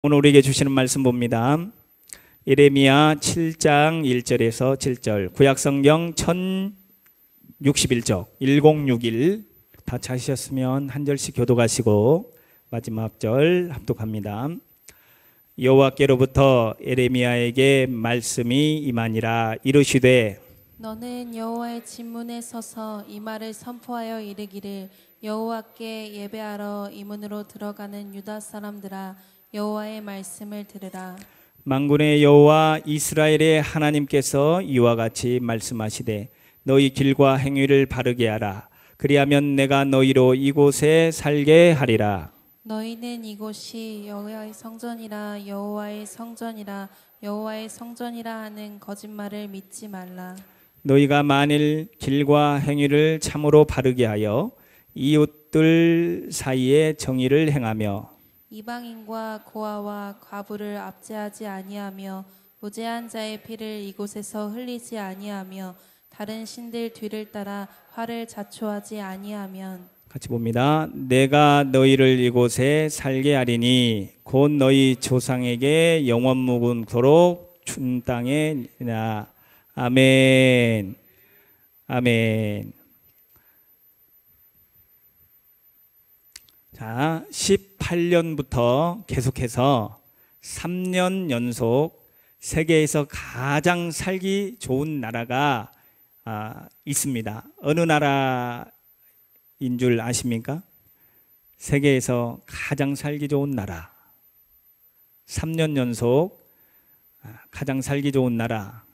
오늘 우리에게 주시는 말씀 봅니다. 예레미야 7장 1절에서 7절, 구약성경 1061쪽 1061 다 찾으셨으면 한 절씩 교독하시고 마지막 절 합독합니다. 여호와께로부터 예레미야에게 말씀이 임하니라. 이르시되 너는 여호와의 진문에 서서 이 말을 선포하여 이르기를, 여호와께 예배하러 이 문으로 들어가는 유다 사람들아, 여호와의 말씀을 들으라. 만군의 여호와 이스라엘의 하나님께서 이와 같이 말씀하시되 너희 길과 행위를 바르게 하라. 그리하면 내가 너희로 이곳에 살게 하리라. 너희는 이곳이 여호와의 성전이라, 여호와의 성전이라, 여호와의 성전이라 하는 거짓말을 믿지 말라. 너희가 만일 길과 행위를 참으로 바르게 하여 이웃들 사이에 정의를 행하며 이방인과 고아와 과부를 압제하지 아니하며 무죄한 자의 피를 이곳에서 흘리지 아니하며 다른 신들 뒤를 따라 화를 자초하지 아니하면, 같이 봅니다. 내가 너희를 이곳에 살게 하리니 곧 너희 조상에게 영원 무궁토록 준 땅에 나. 아멘. 아멘. 자, 18년부터 계속해서 3년 연속 세계에서 가장 살기 좋은 나라가 있습니다. 어느 나라인 줄 아십니까? 세계에서 가장 살기 좋은 나라. 3년 연속 가장 살기 좋은 나라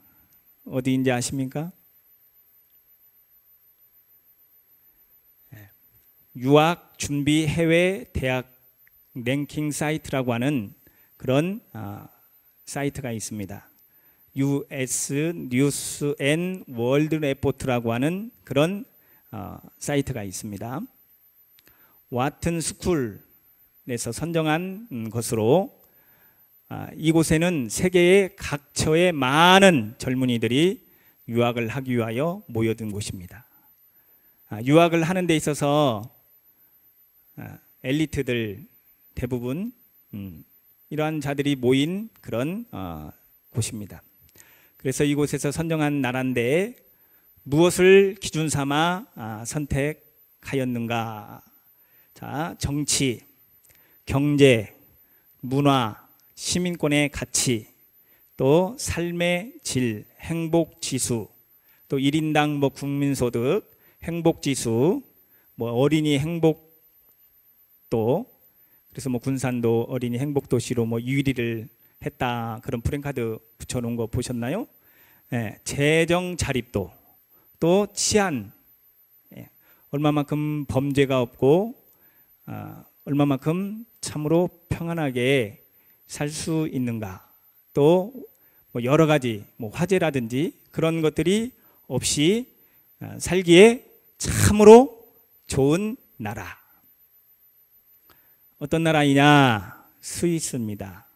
어디인지 아십니까? 유학 준비 해외 대학 랭킹 사이트라고 하는 그런 사이트가 있습니다. US 뉴스 앤 월드 레포트라고 하는 그런 사이트가 있습니다. 와튼 스쿨에서 선정한 것으로 이곳에는 세계의 각처의 많은 젊은이들이 유학을 하기 위하여 모여든 곳입니다. 유학을 하는 데 있어서 엘리트들 대부분 이러한 자들이 모인 그런 곳입니다. 그래서 이곳에서 선정한 나라인데 무엇을 기준 삼아 선택하였는가? 자, 정치, 경제, 문화, 시민권의 가치, 또 삶의 질, 행복 지수, 또 1인당 뭐 국민소득, 행복 지수, 뭐 어린이 행복도, 그래서 뭐 군산도 어린이 행복도시로 뭐 1위를 했다, 그런 프랭카드 붙여놓은 거 보셨나요? 예, 재정 자립도, 또 치안, 얼마만큼 범죄가 없고 얼마만큼 참으로 평안하게 살 수 있는가, 또 뭐 여러 가지 뭐 화재라든지 그런 것들이 없이 살기에 참으로 좋은 나라. 어떤 나라이냐? 스위스입니다.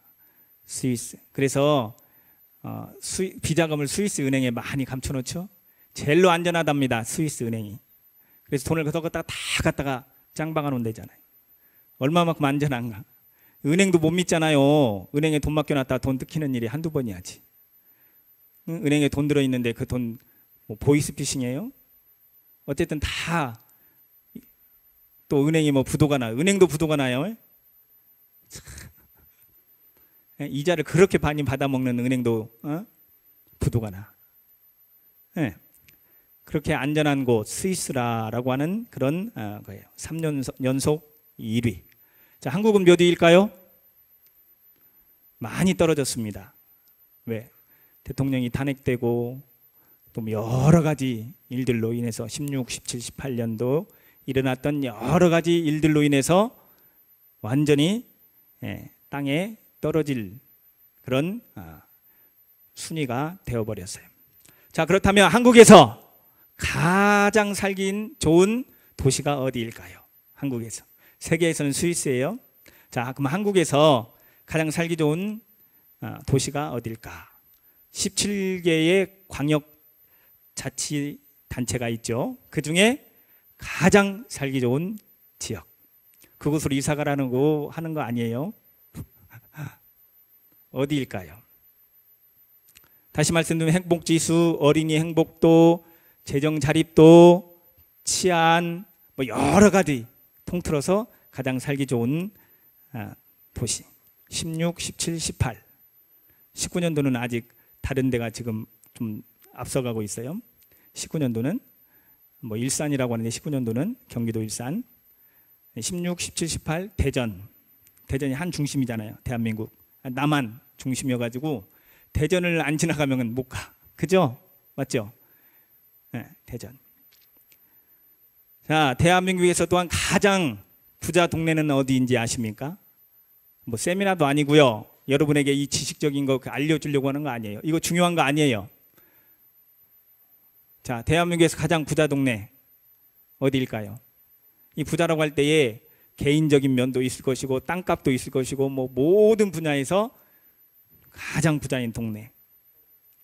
스위스. 그래서 비자금을 스위스 은행에 많이 감춰놓죠. 제일로 안전하답니다, 스위스 은행이. 그래서 돈을 걷어갔다가 다 갖다가 짱박아 놓은 데잖아요. 얼마만큼 안전한가? 은행도 못 믿잖아요. 은행에 돈 맡겨놨다가 돈 뜯기는 일이 한두 번이야지. 은행에 돈 들어있는데 그 돈 뭐 보이스피싱이에요? 어쨌든 다 또 은행이 뭐 부도가 나. 은행도 부도가 나요. 이자를 그렇게 많이 받아먹는 은행도 부도가 나. 네. 그렇게 안전한 곳 스위스라고 하는 그런 거예요. 3년 연속 1위. 자, 한국은 몇 위일까요? 많이 떨어졌습니다. 왜? 대통령이 탄핵되고 또 여러 가지 일들로 인해서 16, 17, 18년도 일어났던 여러 가지 일들로 인해서 완전히 땅에 떨어질 그런 순위가 되어버렸어요. 자, 그렇다면 한국에서 가장 살기 좋은 도시가 어디일까요? 한국에서. 세계에서는 스위스예요. 자, 그럼 한국에서 가장 살기 좋은 도시가 어딜까? 17개의 광역자치단체가 있죠. 그 중에 가장 살기 좋은 지역, 그곳으로 이사 가라는 거 하는 거 아니에요. 어디일까요? 다시 말씀드리면 행복지수, 어린이 행복도, 재정 자립도, 치안, 뭐 여러 가지 통틀어서 가장 살기 좋은 도시. 16, 17, 18. 19년도는 아직 다른 데가 지금 좀 앞서가고 있어요. 19년도는 뭐 일산이라고 하는데 19년도는 경기도 일산. 16, 17, 18 대전. 대전이 한 중심이잖아요. 대한민국. 남한 중심이어가지고 대전을 안 지나가면 못 가. 그죠? 맞죠? 네, 대전. 자, 대한민국에서 또한 가장 부자 동네는 어디인지 아십니까? 뭐 세미나도 아니고요. 여러분에게 이 지식적인 거 알려주려고 하는 거 아니에요. 이거 중요한 거 아니에요. 자, 대한민국에서 가장 부자 동네 어디일까요? 이 부자라고 할 때에 개인적인 면도 있을 것이고 땅값도 있을 것이고 뭐 모든 분야에서 가장 부자인 동네.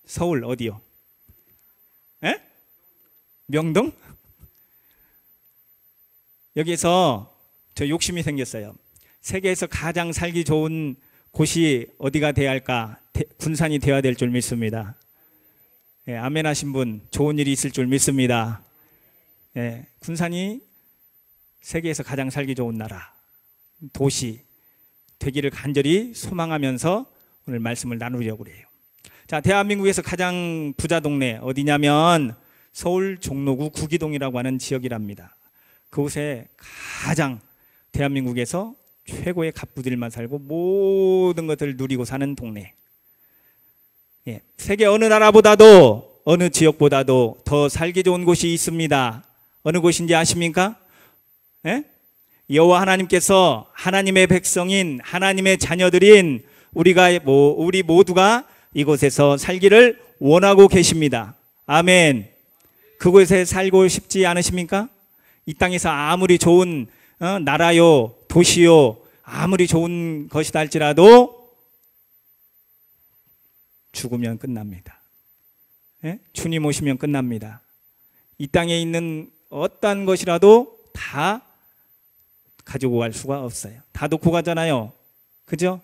서울 어디요? 에? 명동? 여기에서 저 욕심이 생겼어요. 세계에서 가장 살기 좋은 곳이 어디가 돼야 할까? 군산이 되어야 될 줄 믿습니다. 예, 아멘 하신 분 좋은 일이 있을 줄 믿습니다. 예, 군산이 세계에서 가장 살기 좋은 나라, 도시 되기를 간절히 소망하면서 오늘 말씀을 나누려고 그래요. 자, 대한민국에서 가장 부자 동네 어디냐면 서울 종로구 구기동이라고 하는 지역이랍니다. 그곳에 가장 대한민국에서 최고의 갑부들만 살고 모든 것들을 누리고 사는 동네. 예, 세계 어느 나라보다도 어느 지역보다도 더 살기 좋은 곳이 있습니다. 어느 곳인지 아십니까? 예? 여호와 하나님께서 하나님의 백성인 하나님의 자녀들인 우리 모두가 이곳에서 살기를 원하고 계십니다. 아멘. 그곳에 살고 싶지 않으십니까? 이 땅에서 아무리 좋은 나라요, 도시요, 아무리 좋은 것이다 할지라도 죽으면 끝납니다. 예? 주님 오시면 끝납니다. 이 땅에 있는 어떤 것이라도 다 가지고 갈 수가 없어요. 다 놓고 가잖아요. 그죠?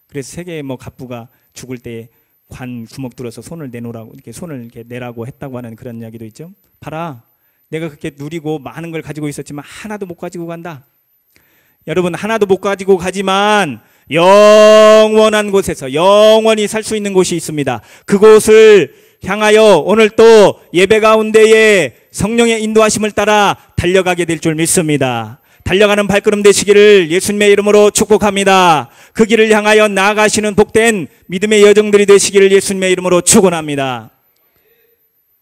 그래서 세계의 뭐 갑부가 죽을 때 관 구멍 뚫어서 손을 내놓으라고 이렇게 손을 이렇게 내라고 했다고 하는 그런 이야기도 있죠. 봐라, 내가 그렇게 누리고 많은 걸 가지고 있었지만 하나도 못 가지고 간다. 여러분 하나도 못 가지고 가지만 영원한 곳에서 영원히 살 수 있는 곳이 있습니다. 그곳을 향하여 오늘 또 예배 가운데에 성령의 인도하심을 따라 달려가게 될 줄 믿습니다. 달려가는 발걸음 되시기를 예수님의 이름으로 축복합니다. 그 길을 향하여 나아가시는 복된 믿음의 여정들이 되시기를 예수님의 이름으로 축원합니다.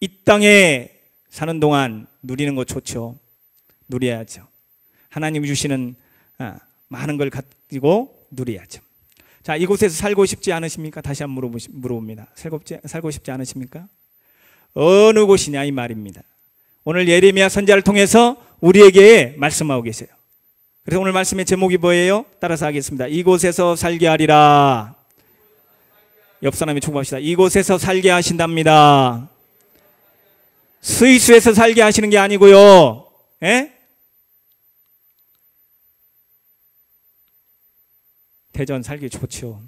이 땅에 사는 동안 누리는 거 좋죠. 누려야죠. 하나님이 주시는 많은 걸 가지고 누려야죠. 자, 이곳에서 살고 싶지 않으십니까? 다시 한번 물어봅니다. 살고 싶지 않으십니까? 어느 곳이냐 이 말입니다. 오늘 예레미야 선지자를 통해서 우리에게 말씀하고 계세요. 그래서 오늘 말씀의 제목이 뭐예요? 따라서 하겠습니다. 이곳에서 살게 하리라. 옆 사람이 축복합시다. 이곳에서 살게 하신답니다. 스위스에서 살게 하시는 게 아니고요. 에? 대전 살기 좋죠.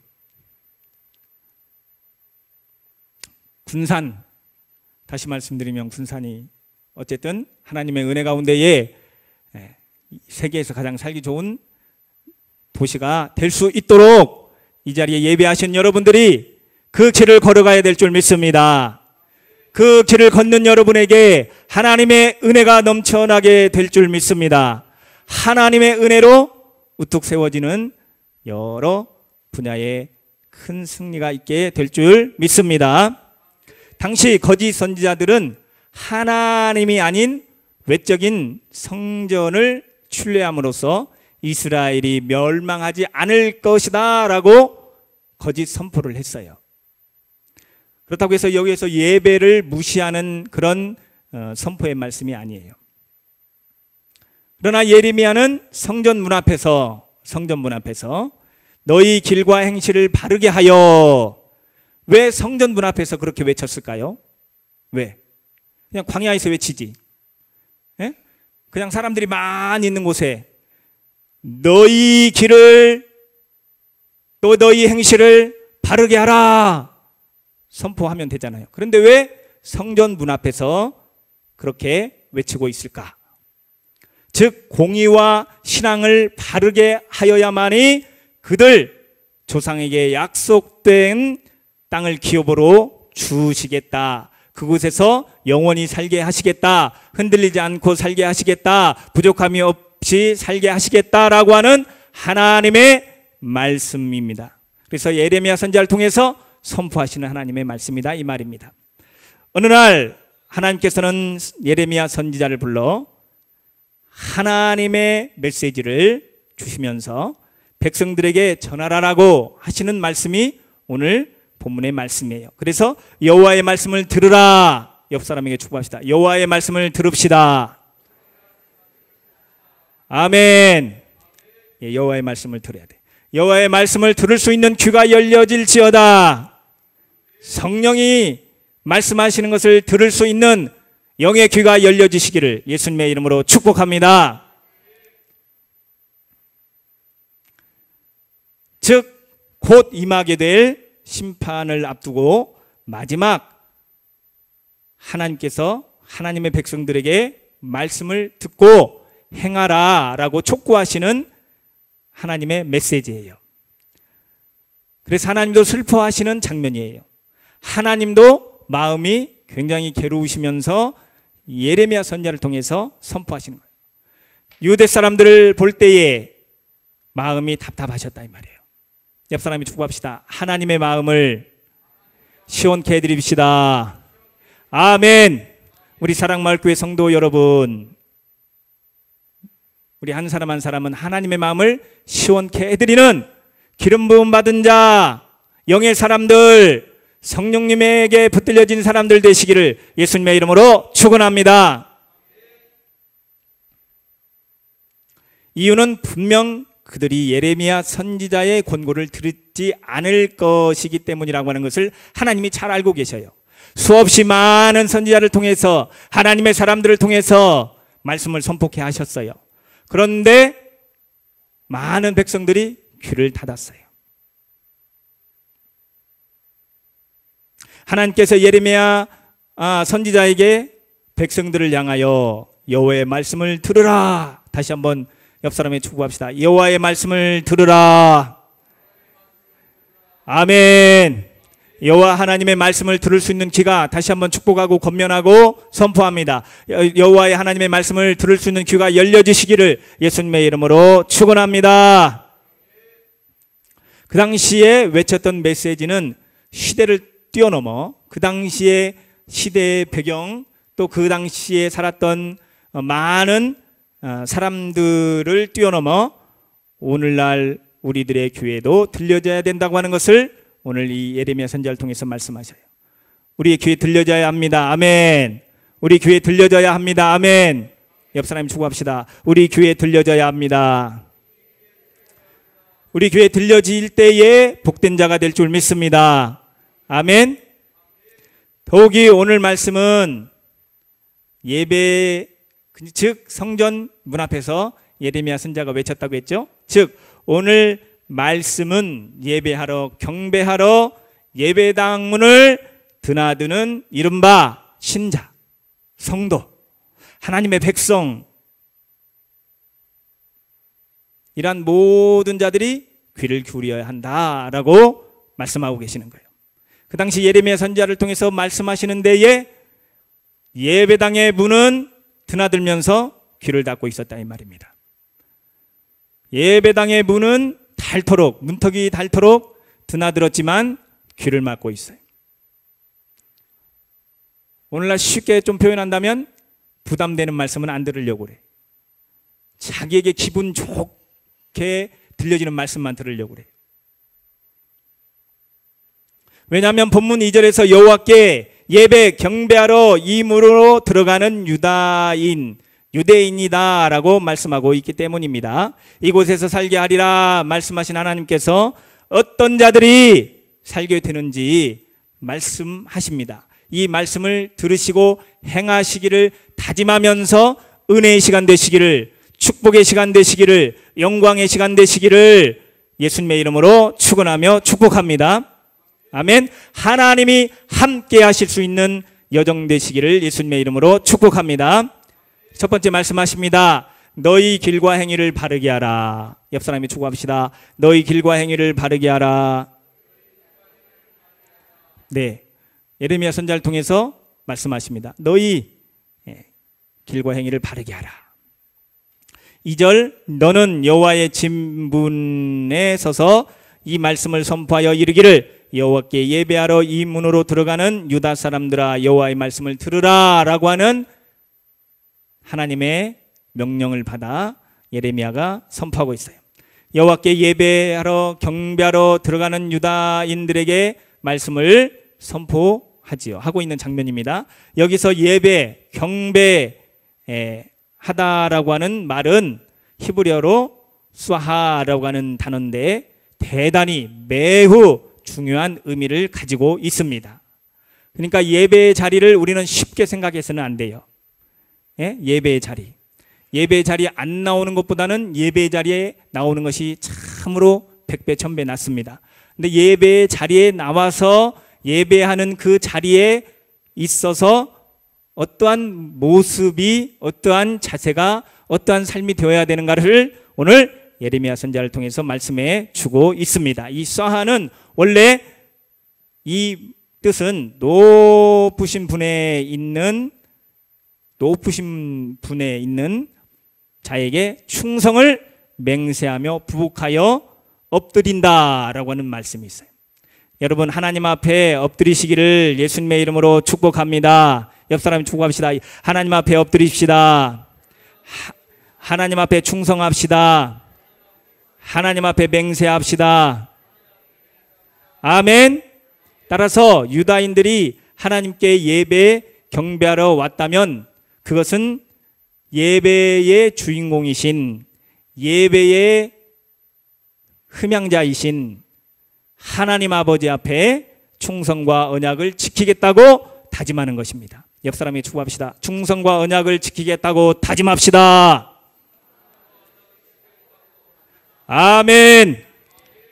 군산, 다시 말씀드리면 군산이 어쨌든 하나님의 은혜 가운데에 세계에서 가장 살기 좋은 도시가 될 수 있도록 이 자리에 예배하신 여러분들이 그 길을 걸어가야 될 줄 믿습니다. 그 길을 걷는 여러분에게 하나님의 은혜가 넘쳐나게 될 줄 믿습니다. 하나님의 은혜로 우뚝 세워지는 여러 분야의 큰 승리가 있게 될 줄 믿습니다. 당시 거짓 선지자들은 하나님이 아닌 외적인 성전을 신뢰함으로써 이스라엘이 멸망하지 않을 것이다 라고 거짓 선포를 했어요. 그렇다고 해서 여기에서 예배를 무시하는 그런 선포의 말씀이 아니에요. 그러나 예레미야는 성전 문 앞에서 너희 길과 행실을 바르게 하여, 왜 성전 문 앞에서 그렇게 외쳤을까요? 왜? 그냥 광야에서 외치지. 예? 그냥 사람들이 많이 있는 곳에 너희 길을 또 너희 행실을 바르게 하라 선포하면 되잖아요. 그런데 왜 성전 문 앞에서 그렇게 외치고 있을까? 즉 공의와 신앙을 바르게 하여야만이 그들 조상에게 약속된 땅을 기업으로 주시겠다. 그곳에서 영원히 살게 하시겠다. 흔들리지 않고 살게 하시겠다. 부족함이 없이 살게 하시겠다라고 하는 하나님의 말씀입니다. 그래서 예레미야 선지자를 통해서 선포하시는 하나님의 말씀이다 이 말입니다. 어느 날 하나님께서는 예레미야 선지자를 불러 하나님의 메시지를 주시면서 백성들에게 전하라라고 하시는 말씀이 오늘 본문의 말씀이에요. 그래서 여호와의 말씀을 들으라. 옆 사람에게 축복합시다. 여호와의 말씀을 들읍시다. 아멘. 예, 여호와의 말씀을 들어야 돼. 여호와의 말씀을 들을 수 있는 귀가 열려질지어다. 성령이 말씀하시는 것을 들을 수 있는 영의 귀가 열려지시기를 예수님의 이름으로 축복합니다. 즉 곧 임하게 될 심판을 앞두고 마지막 하나님께서 하나님의 백성들에게 말씀을 듣고 행하라 라고 촉구하시는 하나님의 메시지예요. 그래서 하나님도 슬퍼하시는 장면이에요. 하나님도 마음이 굉장히 괴로우시면서 예레미야 선지자를 통해서 선포하시는 거예요. 유대 사람들을 볼 때에 마음이 답답하셨다 이 말이에요. 옆 사람이 축복합시다. 하나님의 마음을 시원케 해드립시다. 아멘. 우리 사랑마을교회 성도 여러분, 우리 한 사람 한 사람은 하나님의 마음을 시원케 해드리는 기름 부음 받은 자, 영의 사람들, 성령님에게 붙들려진 사람들 되시기를 예수님의 이름으로 축원합니다. 이유는 분명 그들이 예레미야 선지자의 권고를 듣지 않을 것이기 때문이라고 하는 것을 하나님이 잘 알고 계셔요. 수없이 많은 선지자를 통해서 하나님의 사람들을 통해서 말씀을 선포케 하셨어요. 그런데 많은 백성들이 귀를 닫았어요. 하나님께서 예레미야 선지자에게 백성들을 향하여 여호와의 말씀을 들으라. 다시 한번 옆 사람에 축복합시다. 여호와의 말씀을 들으라. 아멘. 여호와 하나님의 말씀을 들을 수 있는 귀가 다시 한번 축복하고 권면하고 선포합니다. 여호와의 하나님의 말씀을 들을 수 있는 귀가 열려지시기를 예수님의 이름으로 축원합니다. 그 당시에 외쳤던 메시지는 시대를 뛰어넘어 그 당시의 시대의 배경 또 그 당시에 살았던 많은 사람들을 뛰어넘어 오늘날 우리들의 귀에도 들려져야 된다고 하는 것을 오늘 이 예레미야 선지자를 통해서 말씀하셔요. 우리의 귀에 들려져야 합니다. 아멘. 우리 귀에 들려져야 합니다. 아멘. 옆 사람이 축복합시다. 우리 귀에 들려져야 합니다. 우리 귀에 들려질 때에 복된 자가 될 줄 믿습니다. 아멘. 더욱이 오늘 말씀은 예배 즉 성전 문 앞에서 예레미야 선지자가 외쳤다고 했죠. 즉 오늘 말씀은 예배하러 경배하러 예배당 문을 드나드는 이른바 신자, 성도, 하나님의 백성 이란 모든 자들이 귀를 기울여야 한다라고 말씀하고 계시는 거예요. 그 당시 예레미야 선지자를 통해서 말씀하시는 데에 예배당의 문은 드나들면서 귀를 닫고 있었다 이 말입니다. 예배당의 문은 닳도록 문턱이 닳도록 드나들었지만 귀를 막고 있어요. 오늘날 쉽게 좀 표현한다면 부담되는 말씀은 안 들으려고 그래. 자기에게 기분 좋게 들려지는 말씀만 들으려고 그래. 왜냐하면 본문 2절에서 여호와께 예배 경배하러 이 문으로 들어가는 유대인이다 라고 말씀하고 있기 때문입니다. 이곳에서 살게 하리라 말씀하신 하나님께서 어떤 자들이 살게 되는지 말씀하십니다. 이 말씀을 들으시고 행하시기를 다짐하면서 은혜의 시간 되시기를, 축복의 시간 되시기를, 영광의 시간 되시기를 예수님의 이름으로 축원하며 축복합니다. 아멘. 하나님이 함께 하실 수 있는 여정 되시기를 예수님의 이름으로 축복합니다. 첫 번째 말씀하십니다. 너희 길과 행위를 바르게 하라. 옆 사람이 축복합시다. 너희 길과 행위를 바르게 하라. 네, 예레미야 선지자를 통해서 말씀하십니다. 너희 길과 행위를 바르게 하라. 2절, 너는 여호와의 진문에 서서 이 말씀을 선포하여 이르기를 여호와께 예배하러 이 문으로 들어가는 유다 사람들아 여호와의 말씀을 들으라 라고 하는 하나님의 명령을 받아 예레미야가 선포하고 있어요. 여호와께 예배하러 경배하러 들어가는 유다인들에게 말씀을 선포하지요. 하고 있는 장면입니다. 여기서 예배, 경배 하다라고 하는 말은 히브리어로 수하라고 하는 단어인데 대단히 매우 중요한 의미를 가지고 있습니다. 그러니까 예배의 자리를 우리는 쉽게 생각해서는 안 돼요. 예배의 자리. 예배의 자리에 안 나오는 것보다는 예배의 자리에 나오는 것이 참으로 100배, 1000배 낫습니다. 근데 예배의 자리에 나와서 예배하는 그 자리에 있어서 어떠한 모습이, 어떠한 자세가, 어떠한 삶이 되어야 되는가를 오늘 예레미야 선지자를 통해서 말씀해 주고 있습니다. 이 사하는 원래 이 뜻은 높으신 분에 있는 자에게 충성을 맹세하며 부복하여 엎드린다라고 하는 말씀이 있어요. 여러분 하나님 앞에 엎드리시기를 예수님의 이름으로 축복합니다. 옆 사람 축복합시다. 하나님 앞에 엎드립시다. 하나님 앞에 충성합시다. 하나님 앞에 맹세합시다. 아멘. 따라서 유다인들이 하나님께 예배 경배하러 왔다면 그것은 예배의 주인공이신 예배의 흠양자이신 하나님 아버지 앞에 충성과 언약을 지키겠다고 다짐하는 것입니다. 옆 사람에게 축복합시다. 충성과 언약을 지키겠다고 다짐합시다. 아멘.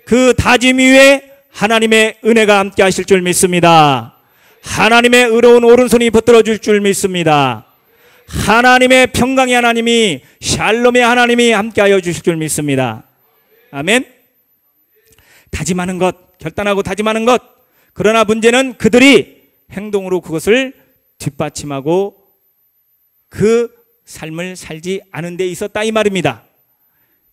그 다짐 위에 하나님의 은혜가 함께 하실 줄 믿습니다. 하나님의 의로운 오른손이 붙들어 줄 줄 믿습니다. 하나님의 평강의 하나님이 샬롬의 하나님이 함께하여 주실 줄 믿습니다. 아멘. 다짐하는 것, 결단하고 다짐하는 것. 그러나 문제는 그들이 행동으로 그것을 뒷받침하고 그 삶을 살지 않은 데 있었다 이 말입니다.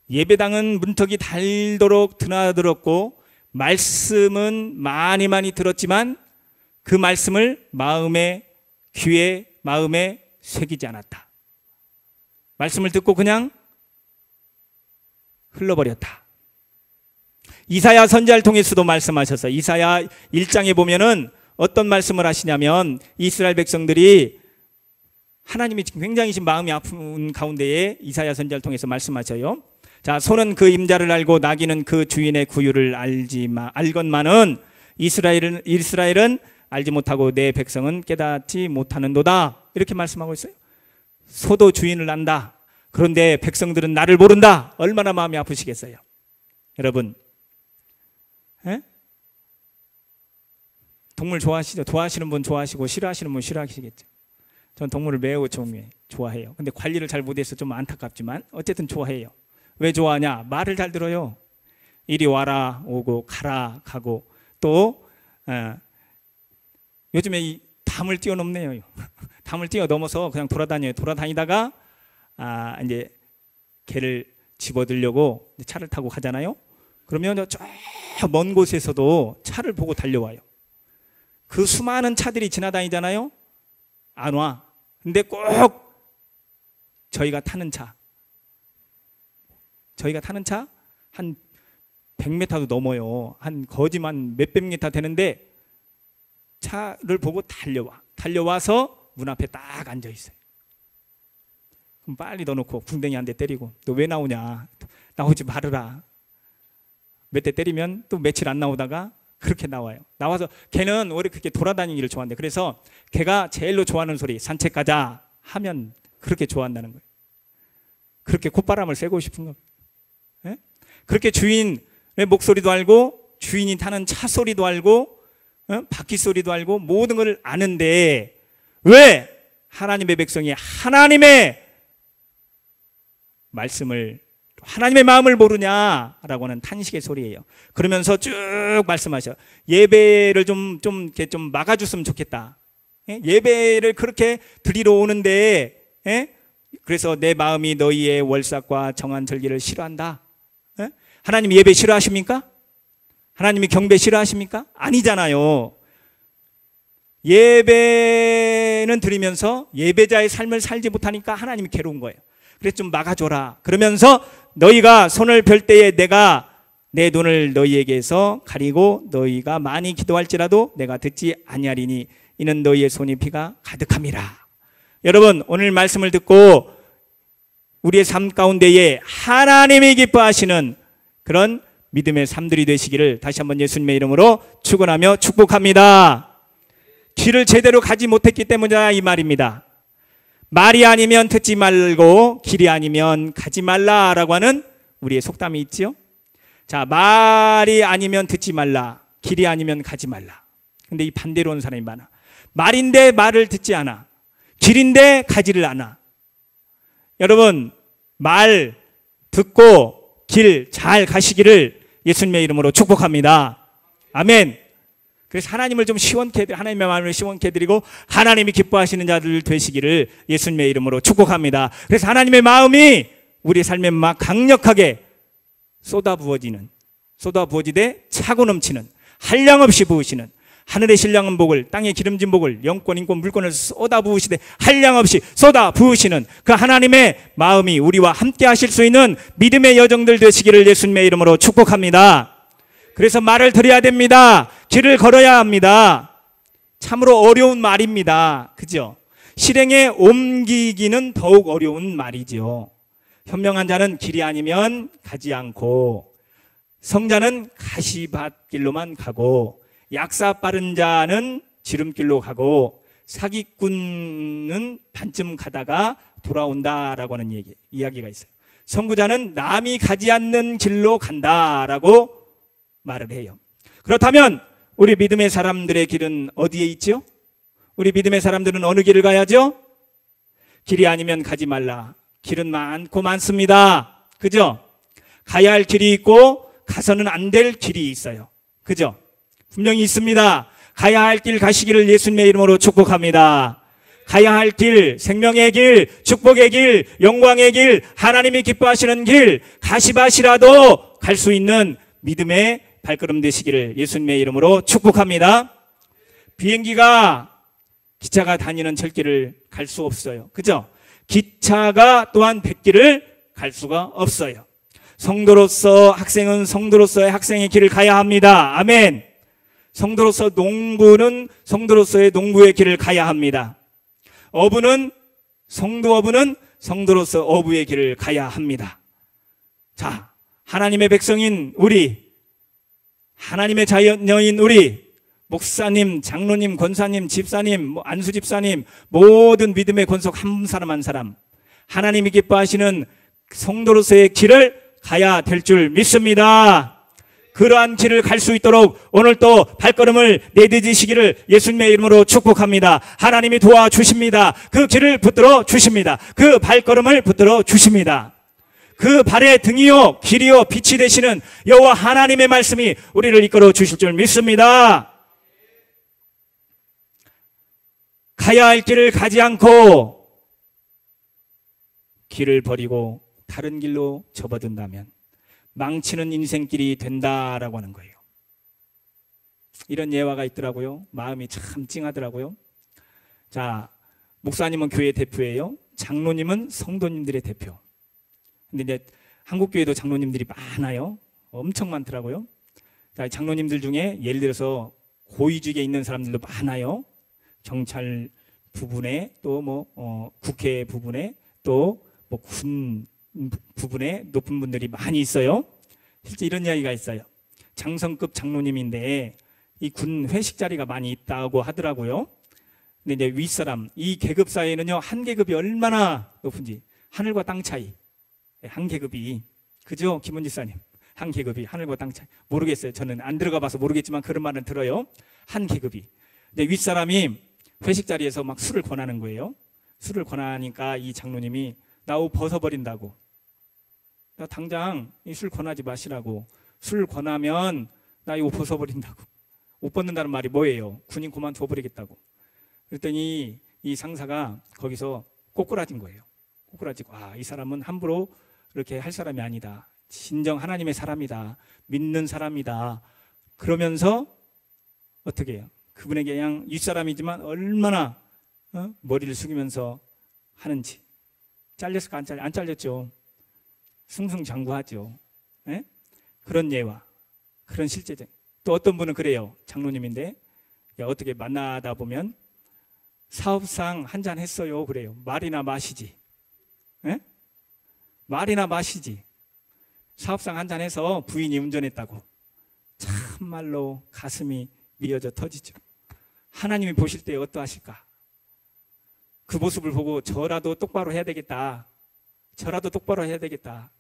예배당은 문턱이 닳도록 드나들었고 말씀은 많이 들었지만 그 말씀을 마음에, 귀에, 마음에 새기지 않았다. 말씀을 듣고 그냥 흘러버렸다. 이사야 선지자를 통해서도 말씀하셨어요. 이사야 1장에 보면은 어떤 말씀을 하시냐면 이스라엘 백성들이 하나님이 굉장히 마음이 아픈 가운데에 이사야 선지자를 통해서 말씀하셔요. 자, 소는 그 임자를 알고 나귀는 그 주인의 구유를 알건만은 이스라엘은 알지 못하고 내 백성은 깨닫지 못하는도다. 이렇게 말씀하고 있어요. 소도 주인을 안다. 그런데 백성들은 나를 모른다. 얼마나 마음이 아프시겠어요. 여러분, 동물 좋아하시죠? 좋아하시는 분 좋아하시고 싫어하시는 분 싫어하시겠죠. 전 동물을 매우 좋아해요. 근데 관리를 잘 못해서 좀 안타깝지만 어쨌든 좋아해요. 왜 좋아하냐? 말을 잘 들어요. 이리 와라 오고 가라 가고 또 요즘에 이 담을 뛰어넘네요. 담을 뛰어넘어서 그냥 돌아다녀요. 돌아다니다가 이제 개를 집어들려고 차를 타고 가잖아요. 그러면 저 먼 곳에서도 차를 보고 달려와요. 그 수많은 차들이 지나다니잖아요. 안 와. 근데 꼭 저희가 타는 차 한 100m도 넘어요. 한 거지만 몇백 미터 되는데 차를 보고 달려와서 문 앞에 딱 앉아 있어요. 그럼 빨리 넣어놓고 궁뎅이 한 대 때리고 너 왜 나오냐? 나오지 말으라. 몇 대 때리면 또 며칠 안 나오다가 그렇게 나와요. 나와서 걔는 원래 그렇게 돌아다니기를 좋아한대. 그래서 걔가 제일로 좋아하는 소리 산책 가자 하면 그렇게 좋아한다는 거예요. 그렇게 콧바람을 쐬고 싶은 거예요. 그렇게 주인의 목소리도 알고 주인이 타는 차 소리도 알고 바퀴 소리도 알고 모든 걸 아는데 왜 하나님의 백성이 하나님의 말씀을, 하나님의 마음을 모르냐라고 하는 탄식의 소리예요. 그러면서 쭉 말씀하셔. 예배를 좀 이렇게 좀 막아줬으면 좋겠다. 예배를 그렇게 드리러 오는데, 그래서 내 마음이 너희의 월삭과 정한 절기를 싫어한다. 하나님 예배 싫어하십니까? 하나님이 경배 싫어하십니까? 아니잖아요. 예배는 드리면서 예배자의 삶을 살지 못하니까 하나님이 괴로운 거예요. 그래서 좀 막아줘라. 그러면서 너희가 손을 펼 때에 내가 내 눈을 너희에게서 가리고 너희가 많이 기도할지라도 내가 듣지 아니하리니 이는 너희의 손이 피가 가득함이라. 여러분, 오늘 말씀을 듣고 우리의 삶 가운데에 하나님이 기뻐하시는 그런 믿음의 삶들이 되시기를 다시 한번 예수님의 이름으로 축원하며 축복합니다. 길을 제대로 가지 못했기 때문이다 이 말입니다. 말이 아니면 듣지 말고 길이 아니면 가지 말라라고 하는 우리의 속담이 있죠. 자, 말이 아니면 듣지 말라, 길이 아니면 가지 말라. 근데 이 반대로 오는 사람이 많아. 말인데 말을 듣지 않아, 길인데 가지를 않아. 여러분, 말 듣고 길 잘 가시기를 예수님의 이름으로 축복합니다. 아멘. 그래서 하나님을 좀 시원케, 하나님의 마음을 시원케 드리고 하나님이 기뻐하시는 자들 되시기를 예수님의 이름으로 축복합니다. 그래서 하나님의 마음이 우리 삶에 막 강력하게 쏟아부어지되 차고 넘치는, 한량없이 부으시는, 하늘의 신령한 복을, 땅의 기름진 복을, 영권, 인권, 물권을 쏟아부으시되 한량없이 쏟아부으시는 그 하나님의 마음이 우리와 함께 하실 수 있는 믿음의 여정들 되시기를 예수님의 이름으로 축복합니다. 그래서 말을 드려야 됩니다. 길을 걸어야 합니다. 참으로 어려운 말입니다. 그죠? 실행에 옮기기는 더욱 어려운 말이죠. 현명한 자는 길이 아니면 가지 않고, 성자는 가시밭길로만 가고, 약사 빠른 자는 지름길로 가고, 사기꾼은 반쯤 가다가 돌아온다라고 하는 이야기가 있어요. 선구자는 남이 가지 않는 길로 간다라고 말을 해요. 그렇다면 우리 믿음의 사람들의 길은 어디에 있죠? 우리 믿음의 사람들은 어느 길을 가야죠? 길이 아니면 가지 말라. 길은 많고 많습니다. 그죠? 가야 할 길이 있고 가서는 안 될 길이 있어요. 그죠? 분명히 있습니다. 가야 할 길 가시기를 예수님의 이름으로 축복합니다. 가야 할 길, 생명의 길, 축복의 길, 영광의 길, 하나님이 기뻐하시는 길, 가시밭이라도 갈 수 있는 믿음의 발걸음 되시기를 예수님의 이름으로 축복합니다. 비행기가, 기차가 다니는 절길을 갈 수 없어요. 그죠? 기차가 또한 백길을 갈 수가 없어요. 성도로서 학생은 성도로서의 학생의 길을 가야 합니다. 아멘. 성도로서 농부는 성도로서의 농부의 길을 가야 합니다. 성도 어부는 성도로서 어부의 길을 가야 합니다. 자, 하나님의 백성인 우리, 하나님의 자녀인 우리, 목사님, 장로님, 권사님, 집사님, 안수 집사님, 모든 믿음의 권속 한 사람 한 사람, 하나님이 기뻐하시는 성도로서의 길을 가야 될 줄 믿습니다. 그러한 길을 갈 수 있도록 오늘 또 발걸음을 내딛으시기를 예수님의 이름으로 축복합니다. 하나님이 도와주십니다. 그 길을 붙들어 주십니다. 그 발걸음을 붙들어 주십니다. 그 발의 등이요 길이요 빛이 되시는 여호와 하나님의 말씀이 우리를 이끌어 주실 줄 믿습니다. 가야 할 길을 가지 않고 길을 버리고 다른 길로 접어든다면 망치는 인생길이 된다라고 하는 거예요. 이런 예화가 있더라고요. 마음이 참 찡하더라고요. 자, 목사님은 교회 대표예요. 장로님은 성도님들의 대표. 근데 이제 한국교회도 장로님들이 많아요. 엄청 많더라고요. 자, 장로님들 중에 예를 들어서 고위직에 있는 사람들도 많아요. 경찰 부분에 또 국회 부분에 또 군 부분에 높은 분들이 많이 있어요. 실제 이런 이야기가 있어요. 장성급 장로님인데 이 군 회식 자리가 많이 있다고 하더라고요. 근데 이제 윗사람, 이 계급 사이에는요, 한 계급이 얼마나 높은지, 하늘과 땅 차이. 한 계급이, 그죠? 김원지사님, 한 계급이 하늘과 땅 차이. 모르겠어요. 저는 안 들어가 봐서 모르겠지만 그런 말은 들어요. 한 계급이. 근데 윗사람이 회식 자리에서 막 술을 권하는 거예요. 술을 권하니까 이 장로님이 나 옷 벗어버린다고. 나 당장 이 술 권하지 마시라고. 술 권하면 나 이 옷 벗어버린다고. 옷 벗는다는 말이 뭐예요? 군인 그만둬버리겠다고. 그랬더니 이 상사가 거기서 꼬꾸라진 거예요. 꼬꾸라지고 이 사람은 함부로 이렇게 할 사람이 아니다. 진정 하나님의 사람이다. 믿는 사람이다. 그러면서 어떻게 해요? 그분에게 그냥 윗사람이지만 얼마나 머리를 숙이면서 하는지. 잘렸을까? 안 잘렸죠. 승승장구하죠. 예? 그런 예와 그런 실제적. 또 어떤 분은 그래요. 장로님인데 어떻게 만나다 보면 사업상 한잔 했어요. 그래요. 말이나 마시지. 예? 말이나 마시지. 사업상 한잔 해서 부인이 운전했다고. 참말로 가슴이 미어져 터지죠. 하나님이 보실 때 어떠하실까? 그 모습을 보고 저라도 똑바로 해야 되겠다. 저라도 똑바로 해야 되겠다.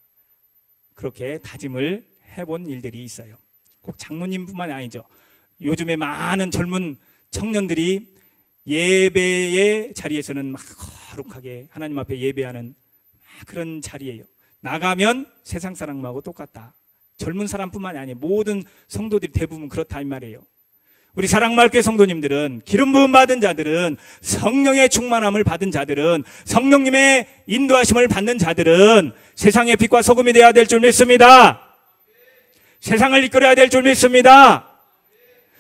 그렇게 다짐을 해본 일들이 있어요. 꼭 장로님뿐만이 아니죠. 요즘에 많은 젊은 청년들이 예배의 자리에서는 막 거룩하게 하나님 앞에 예배하는 그런 자리예요. 나가면 세상 사람하고 똑같다. 젊은 사람뿐만이 아니에요. 모든 성도들이 대부분 그렇다 이 말이에요. 우리 사랑마을교회 성도님들은, 기름 부음 받은 자들은, 성령의 충만함을 받은 자들은, 성령님의 인도하심을 받는 자들은 세상의 빛과 소금이 되어야 될 줄 믿습니다. 세상을 이끌어야 될 줄 믿습니다.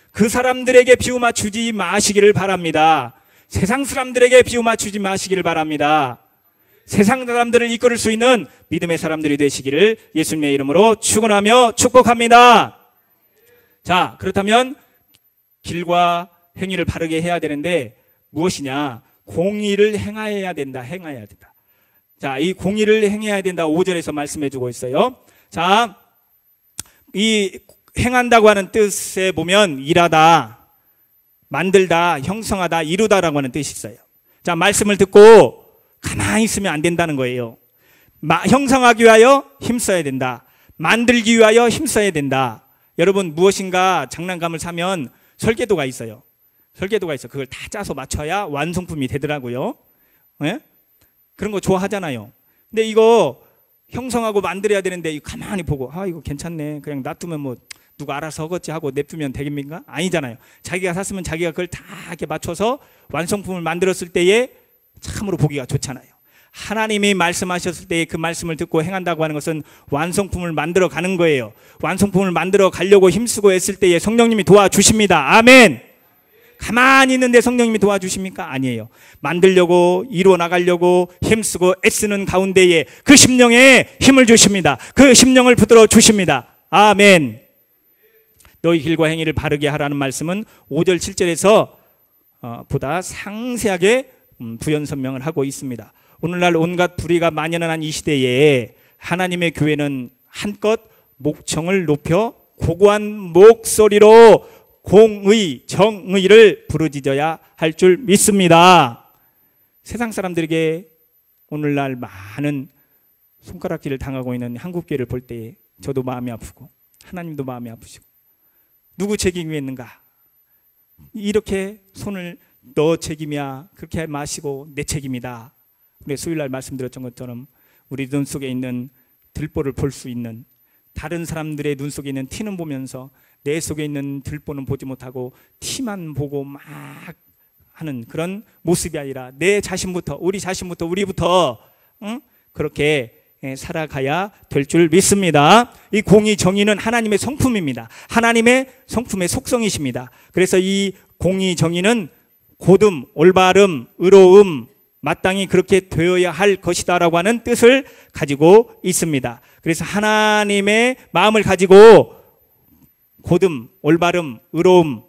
그 사람들에게 비유 맞추지 마시기를 바랍니다. 세상 사람들에게 비유 맞추지 마시기를 바랍니다. 세상 사람들을 이끌을 수 있는 믿음의 사람들이 되시기를 예수님의 이름으로 축원하며 축복합니다. 자, 그렇다면 길과 행위를 바르게 해야 되는데 무엇이냐? 공의를 행해야 된다. 행해야 된다. 자, 이 공의를 행해야 된다. 5절에서 말씀해 주고 있어요. 자, 이 행한다고 하는 뜻에 보면 일하다, 만들다, 형성하다, 이루다라고 하는 뜻이 있어요. 자, 말씀을 듣고 가만히 있으면 안 된다는 거예요. 형성하기 위하여 힘써야 된다. 만들기 위하여 힘써야 된다. 여러분, 무엇인가 장난감을 사면 설계도가 있어요. 설계도가 있어. 그걸 다 짜서 맞춰야 완성품이 되더라고요. 예? 그런 거 좋아하잖아요. 근데 이거 형성하고 만들어야 되는데 가만히 보고 이거 괜찮네. 그냥 놔두면 뭐 누가 알아서 하겠지 하고 냅두면 되겠습니까? 아니잖아요. 자기가 샀으면 자기가 그걸 다 이렇게 맞춰서 완성품을 만들었을 때에 참으로 보기가 좋잖아요. 하나님이 말씀하셨을 때 그 말씀을 듣고 행한다고 하는 것은 완성품을 만들어 가는 거예요. 완성품을 만들어 가려고 힘쓰고 애쓸 때에 성령님이 도와주십니다. 아멘. 가만히 있는데 성령님이 도와주십니까? 아니에요. 만들려고 이루어 나가려고 힘쓰고 애쓰는 가운데에 그 심령에 힘을 주십니다. 그 심령을 붙들어 주십니다. 아멘. 너희 길과 행위를 바르게 하라는 말씀은 5절 7절에서 보다 상세하게 부연 설명을 하고 있습니다. 오늘날 온갖 불의가 만연한 이 시대에 하나님의 교회는 한껏 목청을 높여 고고한 목소리로 공의, 정의를 부르짖어야 할 줄 믿습니다. 세상 사람들에게 오늘날 많은 손가락질을 당하고 있는 한국교회를 볼 때 저도 마음이 아프고 하나님도 마음이 아프시고, 누구 책임이 있는가? 이렇게 손을 너 책임이야 그렇게 마시고 내 책임이다. 우리 수요일날 말씀드렸던 것처럼 우리 눈 속에 있는 들보를 볼 수 있는, 다른 사람들의 눈 속에 있는 티는 보면서 내 속에 있는 들보는 보지 못하고 티만 보고 막 하는 그런 모습이 아니라 내 자신부터, 우리 자신부터, 우리부터 그렇게 살아가야 될 줄 믿습니다. 이 공의 정의는 하나님의 성품입니다. 하나님의 성품의 속성이십니다. 그래서 이 공의 정의는 고듬, 올바름, 의로움, 마땅히 그렇게 되어야 할 것이다라고 하는 뜻을 가지고 있습니다. 그래서 하나님의 마음을 가지고 고듬, 올바름, 의로움,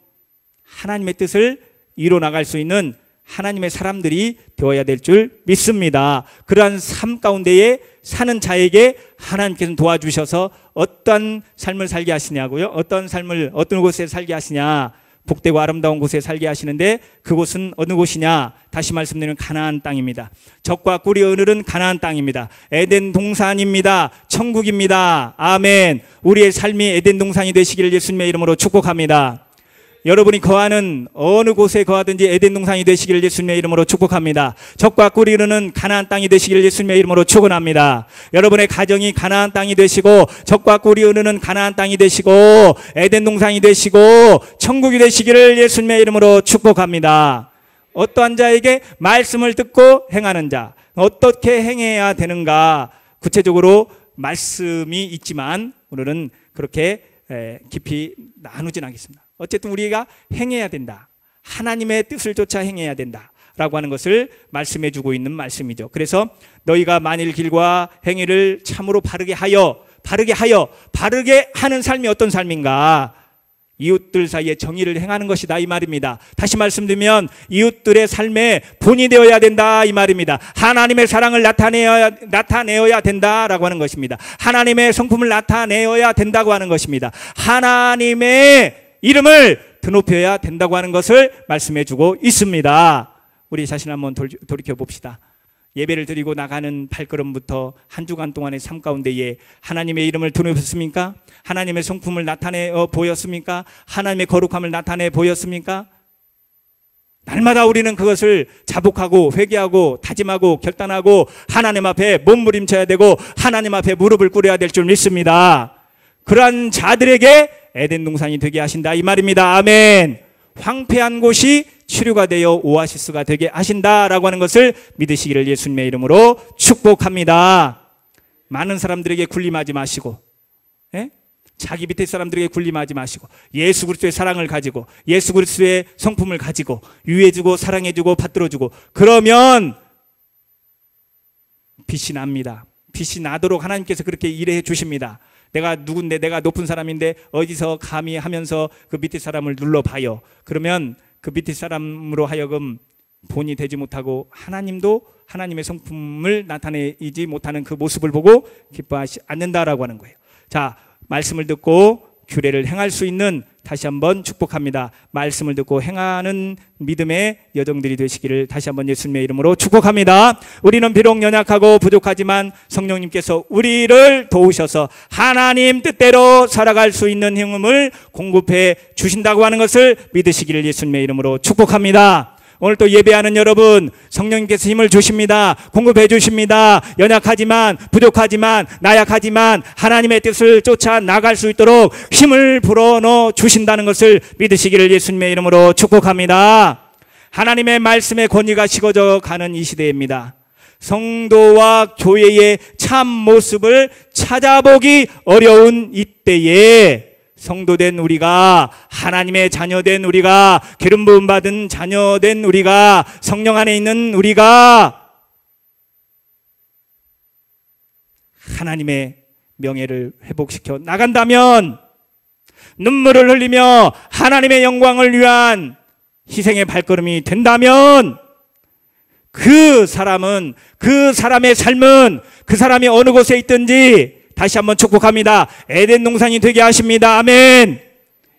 하나님의 뜻을 이뤄 나갈 수 있는 하나님의 사람들이 되어야 될 줄 믿습니다. 그러한 삶 가운데에 사는 자에게 하나님께서는 도와주셔서 어떤 삶을 살게 하시냐고요? 어떤 삶을 어떤 곳에 살게 하시냐? 복되고 아름다운 곳에 살게 하시는데 그곳은 어느 곳이냐? 다시 말씀드리면 가나안 땅입니다. 젖과 꿀이 흐르는 가나안 땅입니다. 에덴 동산입니다. 천국입니다. 아멘. 우리의 삶이 에덴 동산이 되시기를 예수님의 이름으로 축복합니다. 여러분이 거하는 어느 곳에 거하든지 에덴 동산이 되시기를 예수님의 이름으로 축복합니다. 적과 꿀이 흐르는 가나안 땅이 되시기를 예수님의 이름으로 축원합니다. 여러분의 가정이 가나안 땅이 되시고 적과 꿀이 흐르는 가나안 땅이 되시고 에덴 동산이 되시고 천국이 되시기를 예수님의 이름으로 축복합니다. 어떠한 자에게 말씀을 듣고 행하는 자, 어떻게 행해야 되는가 구체적으로 말씀이 있지만 오늘은 그렇게 깊이 나누진 않겠습니다. 어쨌든 우리가 행해야 된다. 하나님의 뜻을 쫓아 행해야 된다 라고 하는 것을 말씀해 주고 있는 말씀이죠. 그래서 너희가 만일 길과 행위를 참으로 바르게 하는 삶이 어떤 삶인가? 이웃들 사이에 정의를 행하는 것이다 이 말입니다. 다시 말씀드리면 이웃들의 삶에 본이 되어야 된다 이 말입니다. 하나님의 사랑을 나타내어야 된다라고 하는 것입니다. 하나님의 성품을 나타내어야 된다고 하는 것입니다. 하나님의 이름을 드높여야 된다고 하는 것을 말씀해 주고 있습니다. 우리 자신 한번 돌이켜 봅시다. 예배를 드리고 나가는 발걸음부터 한 주간 동안의 삶 가운데에 하나님의 이름을 드높였습니까? 하나님의 성품을 나타내 보였습니까? 하나님의 거룩함을 나타내 보였습니까? 날마다 우리는 그것을 자복하고 회개하고 다짐하고 결단하고 하나님 앞에 몸부림쳐야 되고 하나님 앞에 무릎을 꿇어야 될 줄 믿습니다. 그러한 자들에게 에덴 동산이 되게 하신다 이 말입니다. 아멘. 황폐한 곳이 치료가 되어 오아시스가 되게 하신다라고 하는 것을 믿으시기를 예수님의 이름으로 축복합니다. 많은 사람들에게 군림하지 마시고 자기 밑에 사람들에게 군림하지 마시고 예수 그리스도의 사랑을 가지고 예수 그리스도의 성품을 가지고 유해주고 사랑해주고 받들어주고 그러면 빛이 납니다. 빛이 나도록 하나님께서 그렇게 일해 주십니다. 내가 누군데 내가 높은 사람인데 어디서 감히 하면서 그 밑에 사람을 눌러봐요. 그러면 그 밑에 사람으로 하여금 본이 되지 못하고 하나님도 하나님의 성품을 나타내지 못하는 그 모습을 보고 기뻐하지 않는다라고 하는 거예요. 자, 말씀을 듣고 규례를 행할 수 있는 다시 한번 축복합니다. 말씀을 듣고 행하는 믿음의 여정들이 되시기를 다시 한번 예수님의 이름으로 축복합니다. 우리는 비록 연약하고 부족하지만 성령님께서 우리를 도우셔서 하나님 뜻대로 살아갈 수 있는 힘을 공급해 주신다고 하는 것을 믿으시기를 예수님의 이름으로 축복합니다. 오늘 또 예배하는 여러분 성령님께서 힘을 주십니다. 공급해 주십니다. 연약하지만 부족하지만 나약하지만 하나님의 뜻을 쫓아 나갈 수 있도록 힘을 불어넣어 주신다는 것을 믿으시기를 예수님의 이름으로 축복합니다. 하나님의 말씀의 권위가 식어져 가는 이 시대입니다. 성도와 교회의 참 모습을 찾아보기 어려운 이때에 성도된 우리가 하나님의 자녀된 우리가 기름 부음 받은 자녀된 우리가 성령 안에 있는 우리가 하나님의 명예를 회복시켜 나간다면 눈물을 흘리며 하나님의 영광을 위한 희생의 발걸음이 된다면 그 사람은 그 사람의 삶은 그 사람이 어느 곳에 있든지 다시 한번 축복합니다. 에덴 동산이 되게 하십니다. 아멘.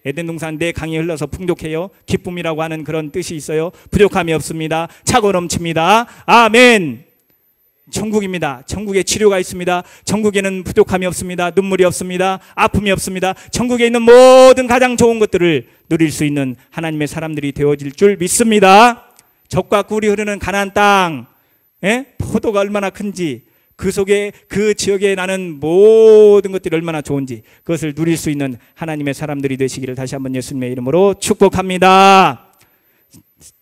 에덴 동산 내 강이 흘러서 풍족해요. 기쁨이라고 하는 그런 뜻이 있어요. 부족함이 없습니다. 차고 넘칩니다. 아멘. 천국입니다. 천국에 치료가 있습니다. 천국에는 부족함이 없습니다. 눈물이 없습니다. 아픔이 없습니다. 천국에 있는 모든 가장 좋은 것들을 누릴 수 있는 하나님의 사람들이 되어질 줄 믿습니다. 젖과 꿀이 흐르는 가나안 땅, 포도가 얼마나 큰지 그 속에 그 지역에 나는 모든 것들이 얼마나 좋은지 그것을 누릴 수 있는 하나님의 사람들이 되시기를 다시 한번 예수님의 이름으로 축복합니다.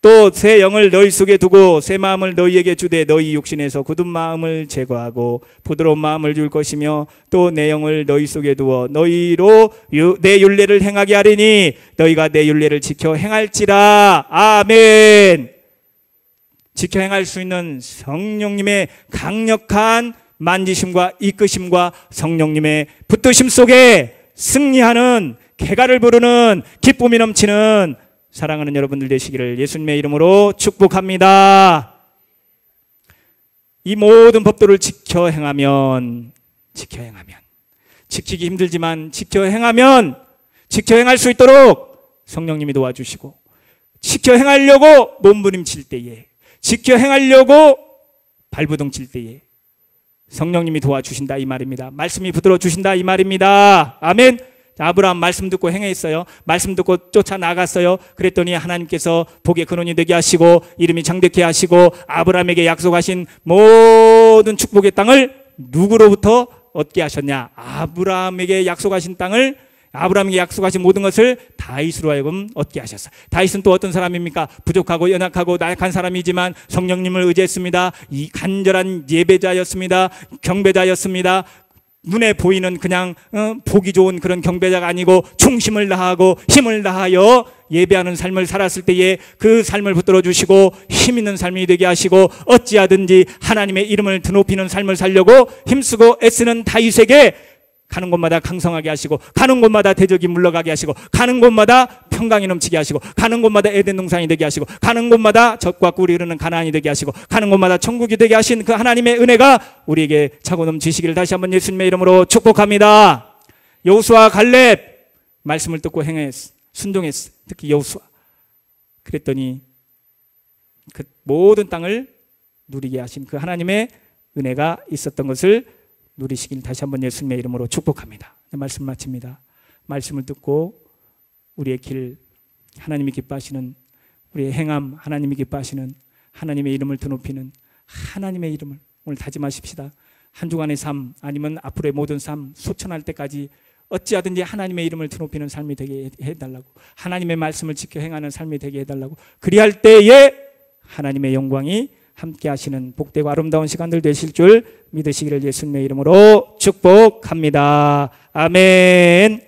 또 새 영을 너희 속에 두고 새 마음을 너희에게 주되 너희 육신에서 굳은 마음을 제거하고 부드러운 마음을 줄 것이며 또 내 영을 너희 속에 두어 너희로 내 율례를 행하게 하리니 너희가 내 율례를 지켜 행할지라. 아멘. 지켜 행할 수 있는 성령님의 강력한 만지심과 이끄심과 성령님의 붙드심 속에 승리하는 개가를 부르는 기쁨이 넘치는 사랑하는 여러분들 되시기를 예수님의 이름으로 축복합니다. 이 모든 법도를 지켜 행하면 지키기 힘들지만 지켜 행할 수 있도록 성령님이 도와주시고 지켜 행하려고 몸부림칠 때에 지켜 행하려고 발부둥 칠 때에 성령님이 도와주신다 이 말입니다. 말씀이 붙들어 주신다 이 말입니다. 아멘. 아브라함 말씀 듣고 행했어요. 말씀 듣고 쫓아나갔어요. 그랬더니 하나님께서 복의 근원이 되게 하시고 이름이 장대케 하시고 아브라함에게 약속하신 모든 축복의 땅을 누구로부터 얻게 하셨냐? 아브라함에게 약속하신 땅을, 아브라함에게 약속하신 모든 것을 다윗으로 하여금 얻게 하셨어요. 다윗은 또 어떤 사람입니까? 부족하고 연약하고 나약한 사람이지만 성령님을 의지했습니다. 이 간절한 예배자였습니다. 경배자였습니다. 눈에 보이는 그냥 보기 좋은 그런 경배자가 아니고 충심을 다하고 힘을 다하여 예배하는 삶을 살았을 때에 그 삶을 붙들어 주시고 힘 있는 삶이 되게 하시고 어찌하든지 하나님의 이름을 드높이는 삶을 살려고 힘쓰고 애쓰는 다윗에게 가는 곳마다 강성하게 하시고 가는 곳마다 대적이 물러가게 하시고 가는 곳마다 평강이 넘치게 하시고 가는 곳마다 에덴 동산이 되게 하시고 가는 곳마다 젖과 꿀이 흐르는 가나안이 되게 하시고 가는 곳마다 천국이 되게 하신 그 하나님의 은혜가 우리에게 차고 넘치시기를 다시 한번 예수님의 이름으로 축복합니다. 여호수아 갈렙 말씀을 듣고 행했어. 순종했어. 특히 여호수아. 그랬더니 그 모든 땅을 누리게 하신 그 하나님의 은혜가 있었던 것을 누리시길 다시 한번 예수님의 이름으로 축복합니다. 말씀 마칩니다. 말씀을 듣고 우리의 길, 하나님이 기뻐하시는 우리의 행함, 하나님이 기뻐하시는 하나님의 이름을 드높이는 하나님의 이름을 오늘 다짐하십시다. 한 주간의 삶 아니면 앞으로의 모든 삶 소천할 때까지 어찌하든지 하나님의 이름을 드높이는 삶이 되게 해달라고, 하나님의 말씀을 지켜 행하는 삶이 되게 해달라고, 그리할 때에 하나님의 영광이 함께 하시는 복되고 아름다운 시간들 되실 줄 믿으시기를 예수님의 이름으로 축복합니다. 아멘.